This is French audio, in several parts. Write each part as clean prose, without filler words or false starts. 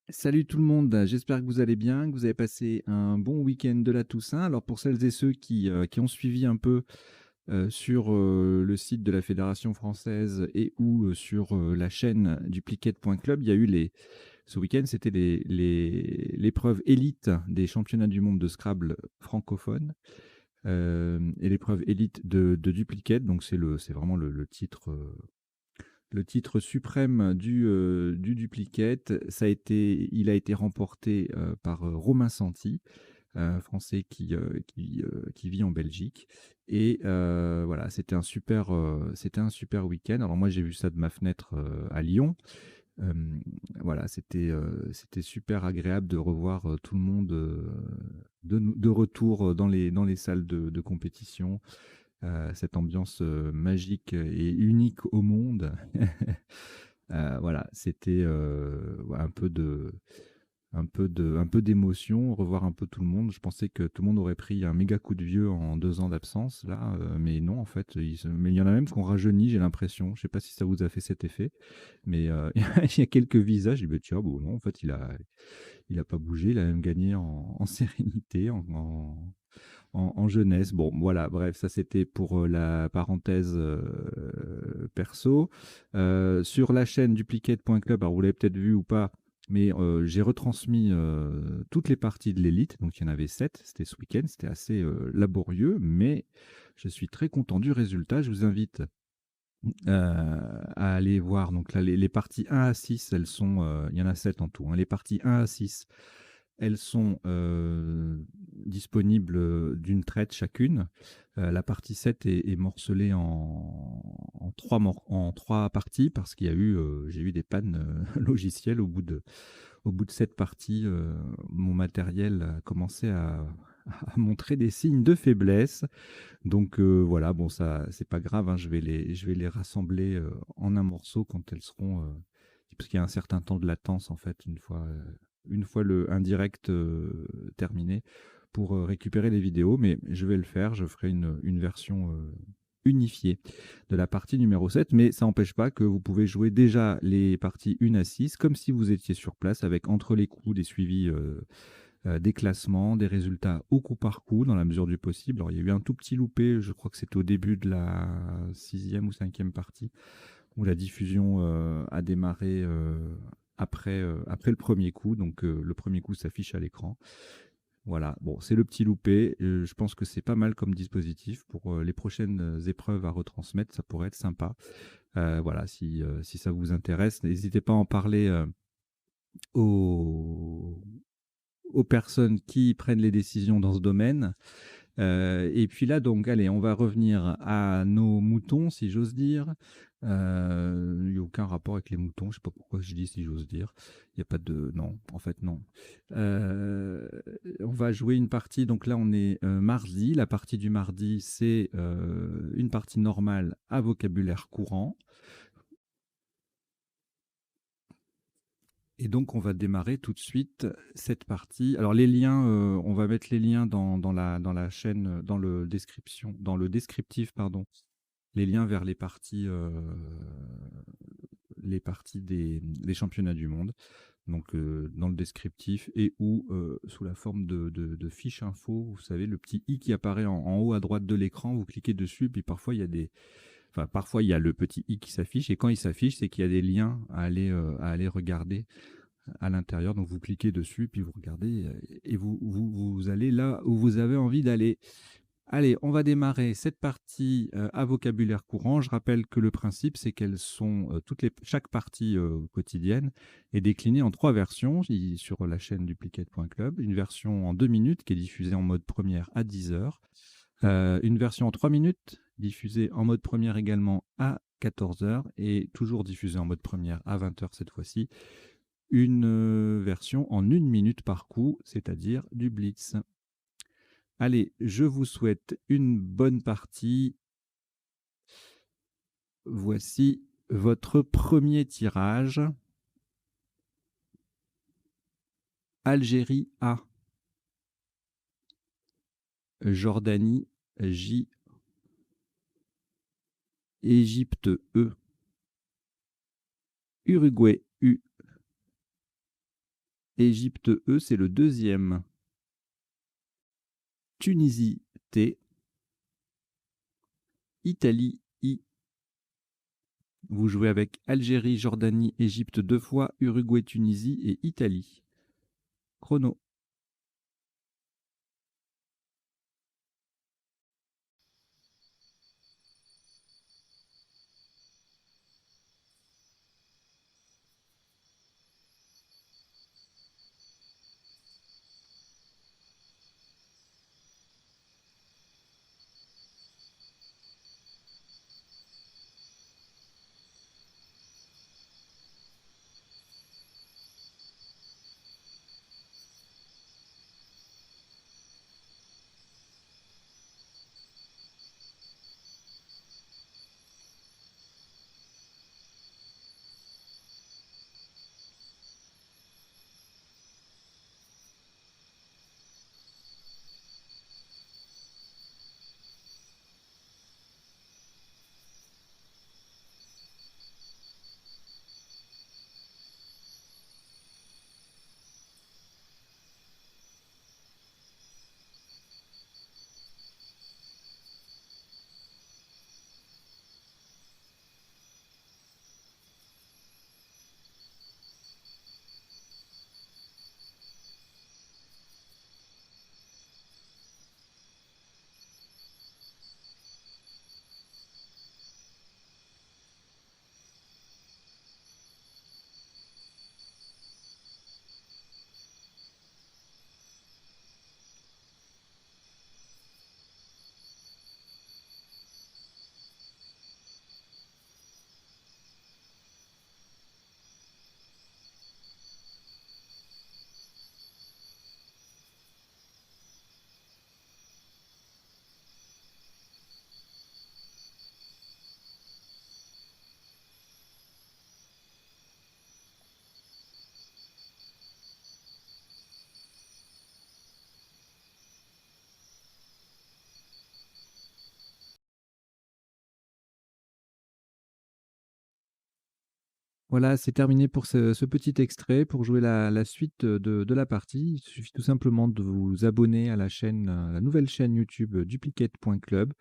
Salut tout le monde, j'espère que vous allez bien, que vous avez passé un bon week-end de la Toussaint. Alors pour celles et ceux qui ont suivi un peu sur le site de la Fédération française et ou sur la chaîne Duplicate.club, il y a eu ce week-end, c'était l'épreuve élite des championnats du monde de Scrabble francophone et l'épreuve élite de Duplicate. Donc c'est vraiment le titre suprême du duplicate. Il a été remporté par Romain Santi, français qui vit en Belgique. Et voilà, c'était un super week-end. Alors moi, j'ai vu ça de ma fenêtre à Lyon. Euh, voilà, c'était super agréable de revoir tout le monde de retour dans les salles de compétition. Cette ambiance magique et unique au monde. Voilà, c'était ouais, un peu d'émotion, revoir un peu tout le monde. Je pensais que tout le monde aurait pris un méga coup de vieux en 2 ans d'absence, là, mais non, en fait. Mais il y en a même qui ont rajeuni, j'ai l'impression. Je sais pas si ça vous a fait cet effet, mais il y a quelques visages. Je me dis, bah, tiens, bon, non, en fait, il a pas bougé, il a même gagné en sérénité, en jeunesse. Bon, voilà, bref, ça c'était pour la parenthèse perso. Sur la chaîne duplicate.club, alors vous l'avez peut-être vu ou pas, mais j'ai retransmis toutes les parties de l'élite. Donc il y en avait 7, c'était ce week-end, c'était assez laborieux, je suis très content du résultat. Je vous invite à aller voir. Donc là, les parties 1 à 6, il y en a 7 en tout, hein. Les parties 1 à 6, elles sont disponibles d'une traite chacune. La partie 7 est morcelée en trois parties parce qu'il y a eu, j'ai eu des pannes logicielles au bout de 7 parties. Mon matériel a commencé à montrer des signes de faiblesse. Donc voilà, bon, ça, c'est pas grave, hein, je vais les rassembler en un morceau quand elles seront. Parce qu'il y a un certain temps de latence, en fait, une fois le indirect terminé, pour récupérer les vidéos. Mais je vais le faire, je ferai une version unifiée de la partie numéro 7. Mais ça n'empêche pas que vous pouvez jouer déjà les parties 1 à 6, comme si vous étiez sur place, avec entre les coups des suivis des classements, des résultats au coup par coup, dans la mesure du possible. Alors, il y a eu un tout petit loupé, je crois que c'était au début de la sixième ou cinquième partie, où la diffusion a démarré après le premier coup. Donc, le premier coup s'affiche à l'écran. Voilà, bon, c'est le petit loupé. Je pense que c'est pas mal comme dispositif pour les prochaines épreuves à retransmettre. Ça pourrait être sympa. Voilà, si ça vous intéresse, n'hésitez pas à en parler aux, aux personnes qui prennent les décisions dans ce domaine. Et puis là, donc, allez, on va revenir à nos moutons, si j'ose dire. Il n'y a aucun rapport avec les moutons, je ne sais pas pourquoi je dis si j'ose dire. Il n'y a pas de... Non, en fait, non. Euh, on va jouer une partie, donc là, on est mardi. La partie du mardi, c'est une partie normale à vocabulaire courant. Et donc, on va démarrer tout de suite cette partie. Alors, les liens, on va mettre les liens dans la chaîne, dans le descriptif, pardon, les liens vers les parties des championnats du monde. Donc, dans le descriptif et ou sous la forme de fiches info, vous savez, le petit i qui apparaît en haut à droite de l'écran, vous cliquez dessus, puis parfois il y a parfois il y a le petit i qui s'affiche, et quand il s'affiche, c'est qu'il y a des liens à aller regarder à l'intérieur. Donc vous cliquez dessus, puis vous regardez et vous allez là où vous avez envie d'aller. Allez, on va démarrer cette partie à vocabulaire courant. Je rappelle que le principe, c'est qu'elles sont chaque partie quotidienne est déclinée en 3 versions sur la chaîne duplicate.club. Une version en 2 minutes qui est diffusée en mode première à 10 heures. Une version en 3 minutes diffusée en mode première également à 14 heures et toujours diffusée en mode première à 20 heures cette fois-ci. Une version en 1 minute par coup, c'est-à-dire du blitz. Allez, je vous souhaite une bonne partie. Voici votre premier tirage. Algérie A, Jordanie J, Égypte E, Uruguay U, Égypte E, c'est le deuxième. Tunisie T. Italie I. Vous jouez avec Algérie, Jordanie, Égypte 2 fois, Uruguay, Tunisie et Italie. Chrono. Voilà, c'est terminé pour ce petit extrait. Pour jouer la suite de la partie, il suffit tout simplement de vous abonner à la chaîne, la nouvelle chaîne YouTube duplicate.club.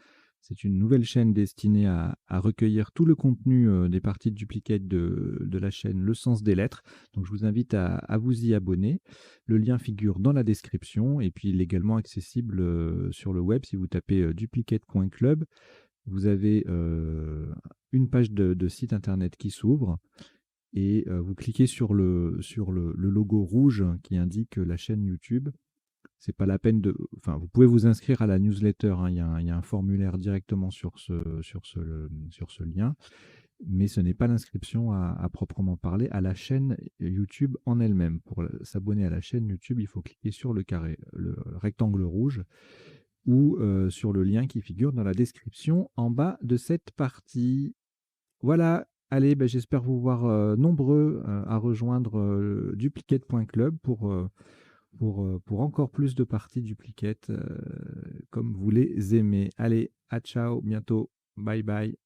C'est une nouvelle chaîne destinée à recueillir tout le contenu des parties de Duplicate de la chaîne Le Sens des Lettres. Donc je vous invite à vous y abonner. Le lien figure dans la description et puis il est également accessible sur le web si vous tapez duplicate.club. Vous avez une page de site internet qui s'ouvre et vous cliquez sur le logo rouge qui indique la chaîne YouTube. C'est pas la peine de enfin, vous pouvez vous inscrire à la newsletter, hein, il y a un formulaire directement sur ce lien, mais ce n'est pas l'inscription à proprement parler à la chaîne YouTube en elle-même. Pour s'abonner à la chaîne YouTube, il faut cliquer sur le rectangle rouge ou sur le lien qui figure dans la description en bas de cette partie. Voilà, allez, bah, j'espère vous voir nombreux à rejoindre duplicate.club pour encore plus de parties duplicate comme vous les aimez. Allez, à ciao, bientôt. Bye bye.